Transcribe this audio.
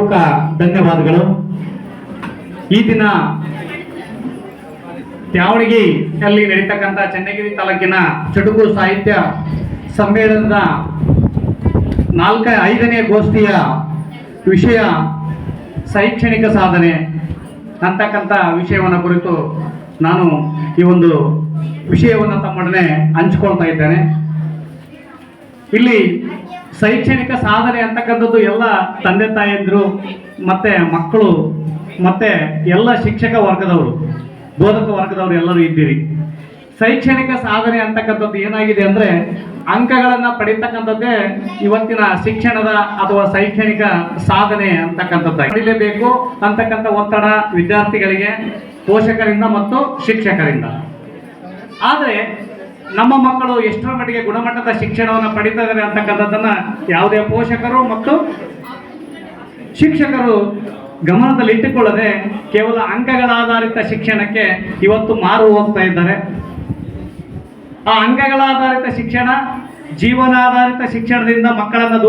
ಹೃತ್ಪೂರ್ವಕ ಧನ್ಯವಾದಗಳು. ಈ ದಿನ ತ್ಯಾವಣಗಿಯಲ್ಲಿ ನಡೀತಕ್ಕಂಥ ಚನ್ನಗಿರಿ ತಾಲೂಕಿನ ಚುಟುಕು ಸಾಹಿತ್ಯ ಸಮ್ಮೇಳನದ 5ನೇ ಗೋಷ್ಠಿಯ ವಿಷಯ ಶೈಕ್ಷಣಿಕ ಸಾಧನೆ ಅಂತಕ್ಕಂಥ ವಿಷಯವನ್ನು ಕುರಿತು ನಾನು ಈ ಒಂದು ವಿಷಯವನ್ನು ತಮ್ಮೊಡನೆ ಹಂಚಿಕೊಳ್ತಾ ಇದ್ದೇನೆ. ಇಲ್ಲಿ ಶೈಕ್ಷಣಿಕ ಸಾಧನೆ ಅಂತಕ್ಕಂಥದ್ದು ಎಲ್ಲ ತಂದೆ ತಾಯಂದಿರು ಮತ್ತೆ ಮಕ್ಕಳು ಮತ್ತೆ ಎಲ್ಲ ಶಿಕ್ಷಕ ವರ್ಗದವರು, ಬೋಧಕ ವರ್ಗದವರು ಎಲ್ಲರೂ ಇದ್ದೀರಿ. ಶೈಕ್ಷಣಿಕ ಸಾಧನೆ ಅಂತಕ್ಕಂಥದ್ದು ಏನಾಗಿದೆ ಅಂದರೆ ಅಂಕಗಳನ್ನು ಪಡೀತಕ್ಕಂಥದ್ದೇ ಇವತ್ತಿನ ಶಿಕ್ಷಣದ ಅಥವಾ ಶೈಕ್ಷಣಿಕ ಸಾಧನೆ ಅಂತಕ್ಕಂಥದ್ದು. ಪಡೀಲೇಬೇಕು ಅಂತಕ್ಕಂಥ ಒತ್ತಡ ವಿದ್ಯಾರ್ಥಿಗಳಿಗೆ ಪೋಷಕರಿಂದ ಮತ್ತು ಶಿಕ್ಷಕರಿಂದ. ಆದರೆ ನಮ್ಮ ಮಕ್ಕಳು ಎಷ್ಟರ ಮಟ್ಟಿಗೆ ಗುಣಮಟ್ಟದ ಶಿಕ್ಷಣವನ್ನು ಪಡೀತಾ ಇದ್ದಾರೆ ಅಂತಕ್ಕಂಥದ್ದನ್ನು ಯಾವುದೇ ಪೋಷಕರು ಮತ್ತು ಶಿಕ್ಷಕರು ಗಮನದಲ್ಲಿಟ್ಟುಕೊಳ್ಳದೆ ಕೇವಲ ಅಂಕಗಳ ಆಧಾರಿತ ಶಿಕ್ಷಣಕ್ಕೆ ಇವತ್ತು ಮಾರು ಹೋಗ್ತಾ ಇದ್ದಾರೆ. ಆ ಅಂಕಗಳ ಆಧಾರಿತ ಶಿಕ್ಷಣ, ಜೀವನಾಧಾರಿತ ಶಿಕ್ಷಣದಿಂದ ಮಕ್ಕಳನ್ನು ದೂರ